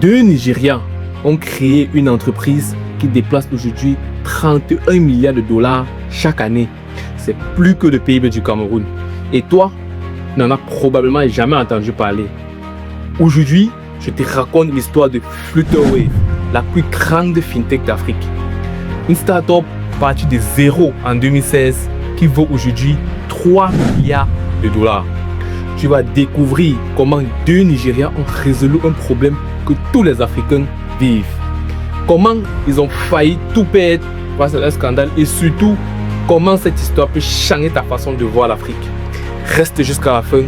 2 Nigérians ont créé une entreprise qui déplace aujourd'hui 31 milliards de dollars chaque année. C'est plus que le PIB du Cameroun. Et toi, tu n'en as probablement jamais entendu parler. Aujourd'hui, je te raconte l'histoire de Flutterwave, la plus grande fintech d'Afrique. Une start-up partie de zéro en 2016 qui vaut aujourd'hui 3 milliards de dollars. Tu vas découvrir comment 2 Nigérians ont résolu un problème que tous les Africains vivent. Comment ils ont failli tout perdre face à un scandale et surtout comment cette histoire peut changer ta façon de voir l'Afrique. Reste jusqu'à la fin,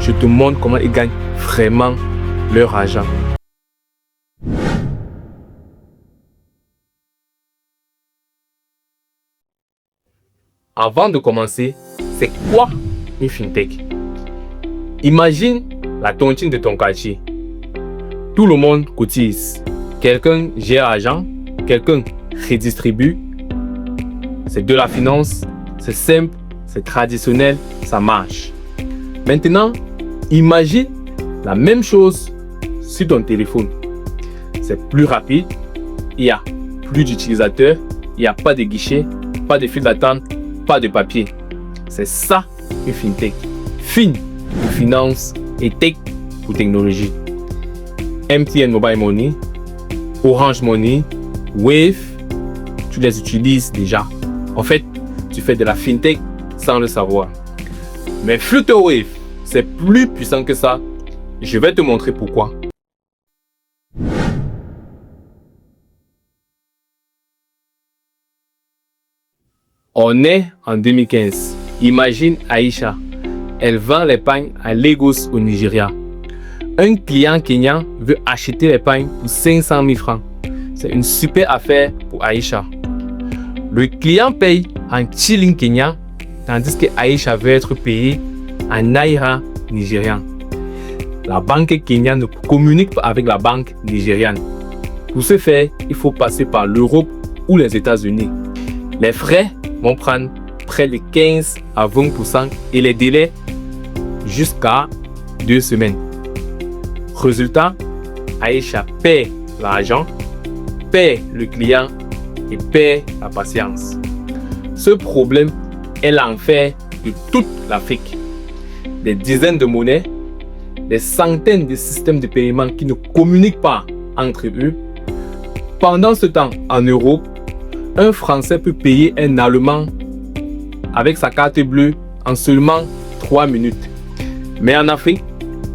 je te montre comment ils gagnent vraiment leur argent. Avant de commencer, c'est quoi une fintech? Imagine la tontine de ton quartier. Tout le monde cotise. Quelqu'un gère l'argent, quelqu'un redistribue. C'est de la finance, c'est simple, c'est traditionnel, ça marche. Maintenant, imagine la même chose sur ton téléphone. C'est plus rapide, il n'y a plus d'utilisateurs, il n'y a pas de guichet, pas de file d'attente, pas de papier. C'est ça une fintech. Fin pour finance et tech pour technologie. MTN Mobile Money, Orange Money, Wave, tu les utilises déjà. En fait, tu fais de la fintech sans le savoir. Mais Flutterwave, c'est plus puissant que ça. Je vais te montrer pourquoi. On est en 2015. Imagine Aïcha. Elle vend les pagnes à Lagos au Nigeria. Un client kenyan veut acheter les pagnes pour 500 000 francs. C'est une super affaire pour Aïcha. Le client paye en shilling kenyan, tandis que Aïcha veut être payé en naira nigérian. La banque kenyane ne communique pas avec la banque nigériane. Pour ce faire, il faut passer par l'Europe ou les États-Unis. Les frais vont prendre près de 15 à 20% et les délais jusqu'à 2 semaines. Résultat, Aïcha perd l'argent, perd le client et perd la patience. Ce problème est l'enfer de toute l'Afrique. Des dizaines de monnaies, des centaines de systèmes de paiement qui ne communiquent pas entre eux. Pendant ce temps, en Europe, un Français peut payer un Allemand avec sa carte bleue en seulement 3 minutes. Mais en Afrique,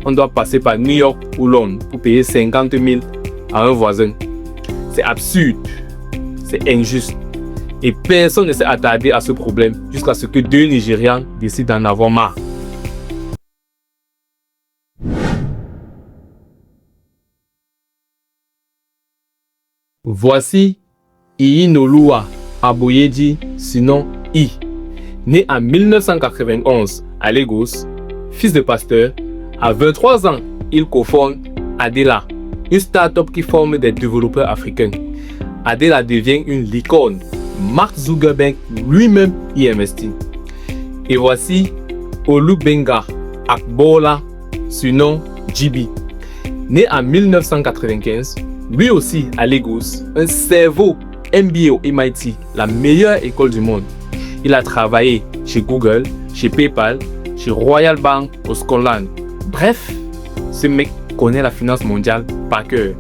on doit passer par New York ou Londres pour payer 50 000 à un voisin. C'est absurde, c'est injuste. Et personne ne s'est attardé à ce problème jusqu'à ce que 2 Nigérians décident d'en avoir marre. Voici Iyinoloa Aboyeji, sinon I. Né en 1991 à Lagos, fils de pasteur, à 23 ans, il cofonde Adela, une start-up qui forme des développeurs africains. Adela devient une licorne. Mark Zuckerberg lui-même y investit. Et voici Olubenga Akbola, surnom GB. Né en 1995, lui aussi à Lagos, un cerveau MBA au MIT, la meilleure école du monde. Il a travaillé chez Google, chez PayPal, chez Royal Bank au Scotland. Bref, ce mec connaît la finance mondiale par cœur.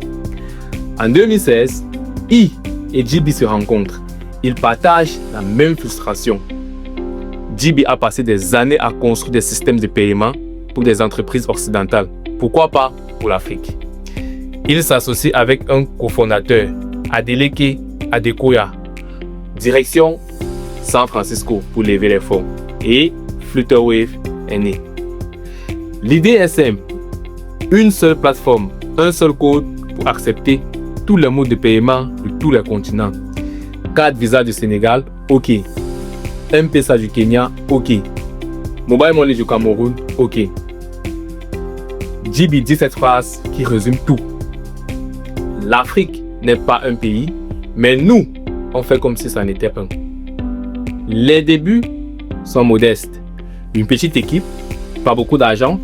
En 2016, I et GB se rencontrent. Ils partagent la même frustration. GB a passé des années à construire des systèmes de paiement pour des entreprises occidentales. Pourquoi pas pour l'Afrique? Il s'associe avec un cofondateur, Adeleke Adekoya. Direction San Francisco pour lever les fonds. Et Flutterwave est né. L'idée est simple. Une seule plateforme, un seul code pour accepter tous les modes de paiement de tous les continents. Carte Visa du Sénégal, OK. M-Pesa du Kenya, OK. Mobile Money du Cameroun, OK. GB dit cette phrase qui résume tout. L'Afrique n'est pas un pays, mais nous, on fait comme si ça n'était un. Les débuts sont modestes. Une petite équipe, pas beaucoup d'argent,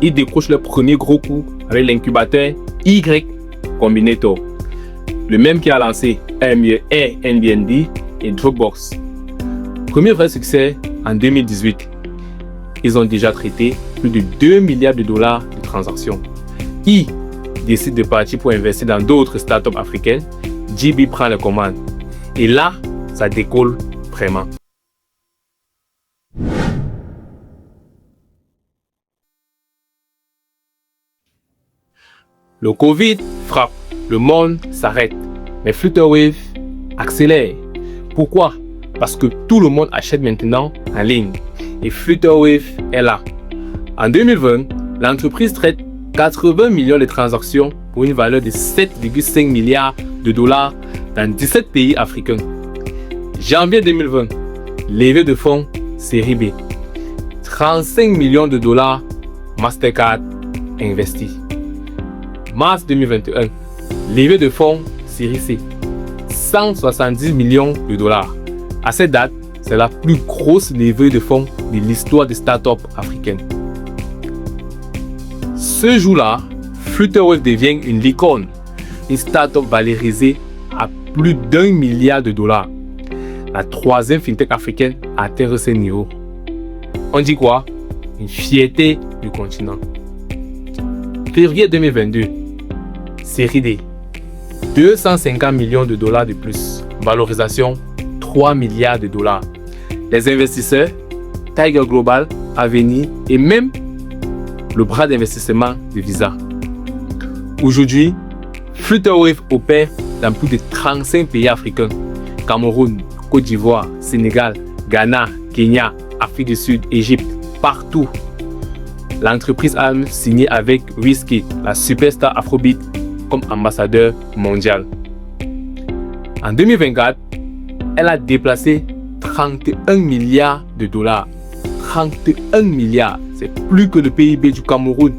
ils décrochent le premier gros coup avec l'incubateur Y Combinator, le même qui a lancé Airbnb et Dropbox. Premier vrai succès en 2018. Ils ont déjà traité plus de 2 milliards de dollars de transactions. I décide de partir pour investir dans d'autres startups africaines. JB prend la commande. Et là, ça décolle vraiment. Le Covid frappe, le monde s'arrête, mais Flutterwave accélère. Pourquoi? Parce que tout le monde achète maintenant en ligne et Flutterwave est là. En 2020, l'entreprise traite 80 millions de transactions pour une valeur de 7,5 milliards de dollars dans 17 pays africains. Janvier 2020, levée de fonds série B. 35 millions de dollars Mastercard investis. Mars 2021, levée de fonds série C. 170 millions de dollars. À cette date, c'est la plus grosse levée de fonds de l'histoire des startups africaines. Ce jour-là, Flutterwave devient une licorne, une startup valorisée à plus d'1 milliard de dollars. La troisième fintech africaine a atteint ce niveau. On dit quoi? Une fierté du continent. Février 2022, série D. 250 millions de dollars de plus. Valorisation 3 milliards de dollars. Les investisseurs, Tiger Global, Avenir et même le bras d'investissement de Visa. Aujourd'hui, Flutterwave opère dans plus de 35 pays africains. Cameroun, Côte d'Ivoire, Sénégal, Ghana, Kenya, Afrique du Sud, Égypte, partout. L'entreprise a signé avec Wizkid, la superstar Afrobeat, comme ambassadeur mondial. En 2024, elle a déplacé 31 milliards de dollars. 31 milliards, c'est plus que le PIB du Cameroun,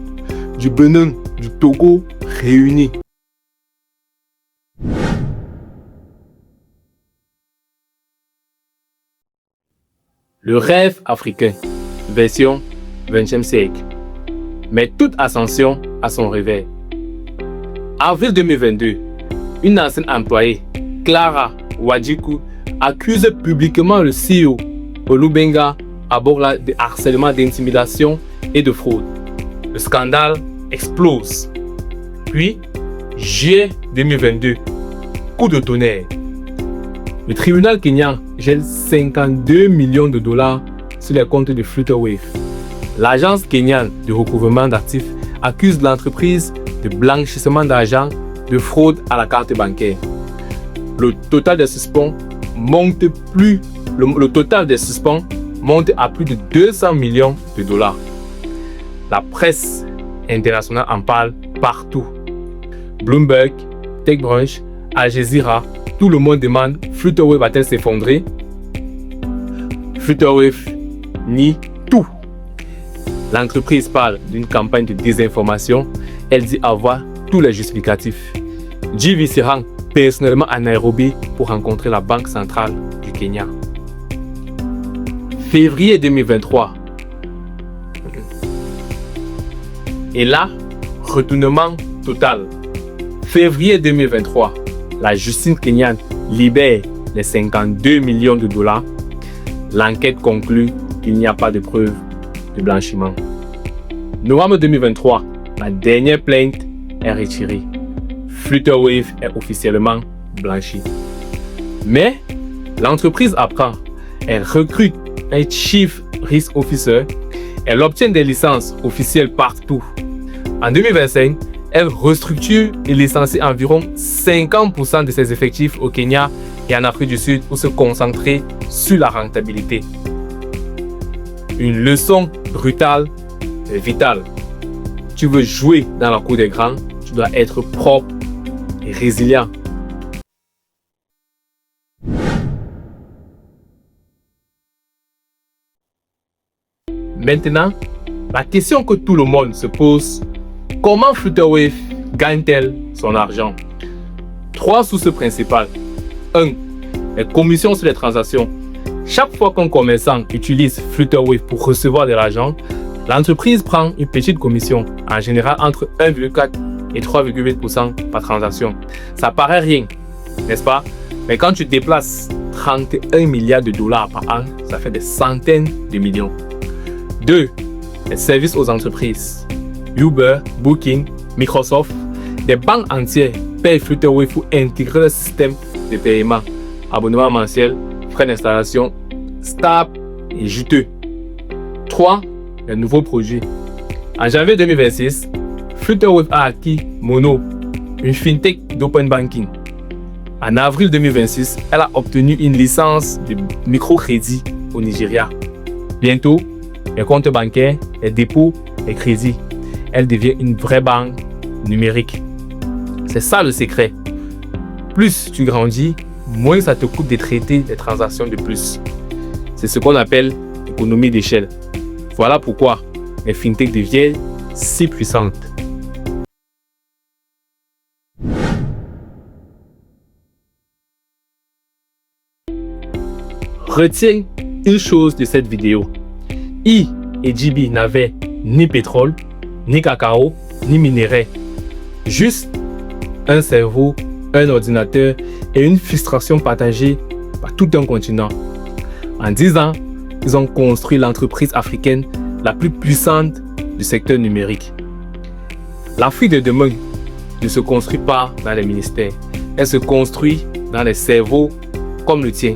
du Bénin, du Togo réunis. Le rêve africain, version 20e siècle. Mais toute ascension a son réveil. Avril 2022, une ancienne employée, Clara Wadjikou, accuse publiquement le CEO, Olubenga, à bord de harcèlement, d'intimidation et de fraude. Le scandale explose. Puis, juillet 2022, coup de tonnerre. Le tribunal kenyan gèle 52 millions de dollars sur les comptes de Flutterwave. L'agence kenyane de recouvrement d'actifs accuse l'entreprise de blanchissement d'argent, de fraude à la carte bancaire. Le total des suspens monte à plus de 200 millions de dollars. La presse internationale en parle partout. Bloomberg, TechCrunch, Al Jazeera, tout le monde demande Flutterwave va-t-elle s'effondrer? Flutterwave nie tout. L'entreprise parle d'une campagne de désinformation. Elle dit avoir tous les justificatifs. JV se rend personnellement à Nairobi pour rencontrer la Banque centrale du Kenya. Février 2023. Et là, retournement total. Février 2023, la justice kenyane libère les 52 millions de dollars. L'enquête conclut qu'il n'y a pas de preuves de blanchiment. Novembre 2023, la dernière plainte est retirée. Flutterwave est officiellement blanchi. Mais l'entreprise apprend. Elle recrute un Chief Risk Officer. Elle obtient des licences officielles partout. En 2025, elle restructure et licencie environ 50% de ses effectifs au Kenya et en Afrique du Sud pour se concentrer sur la rentabilité. Une leçon brutale et vitale. Tu veux jouer dans la cour des grands, tu dois être propre et résilient. Maintenant, la question que tout le monde se pose, comment Flutterwave gagne-t-elle son argent? 3 sources principales. 1. Les commissions sur les transactions. Chaque fois qu'un commerçant utilise Flutterwave pour recevoir de l'argent, l'entreprise prend une petite commission, en général entre 1,4 et 3,8% par transaction. Ça paraît rien, n'est-ce pas? Mais quand tu déplaces 31 milliards de dollars par an, ça fait des centaines de millions. 2. Les services aux entreprises. Uber, Booking, Microsoft, des banques entières payent Flutterwave pour intégrer le système de paiement. Abonnement mensuel, frais d'installation, stable et juteux. 3. Les nouveaux produits. En janvier 2026, Flutterwave a acquis Mono, une fintech d'open banking. En avril 2026, elle a obtenu une licence de microcrédit au Nigeria. Bientôt, les comptes bancaires, les dépôts, les crédits. Elle devient une vraie banque numérique. C'est ça le secret. Plus tu grandis, moins ça te coûte de traiter des transactions de plus. C'est ce qu'on appelle l'économie d'échelle. Voilà pourquoi les fintechs deviennent si puissantes. Retiens une chose de cette vidéo. I et JB n'avaient ni pétrole, ni cacao, ni minerais. Juste un cerveau, un ordinateur et une frustration partagée par tout un continent. En 10 ans, ils ont construit l'entreprise africaine la plus puissante du secteur numérique. L'Afrique de demain ne se construit pas dans les ministères. Elle se construit dans les cerveaux comme le tien.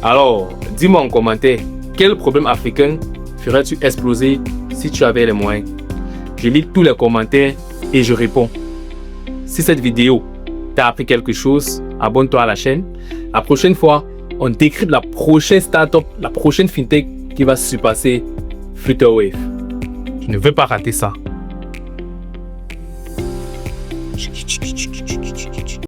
Alors, dis-moi en commentaire, quel problème africain ferais-tu exploser si tu avais les moyens? Je lis tous les commentaires et je réponds. Si cette vidéo t'a appris quelque chose, abonne-toi à la chaîne. La prochaine fois, on décrypte la prochaine startup, la prochaine fintech qui va surpasser Flutterwave. Tu ne veux pas rater ça.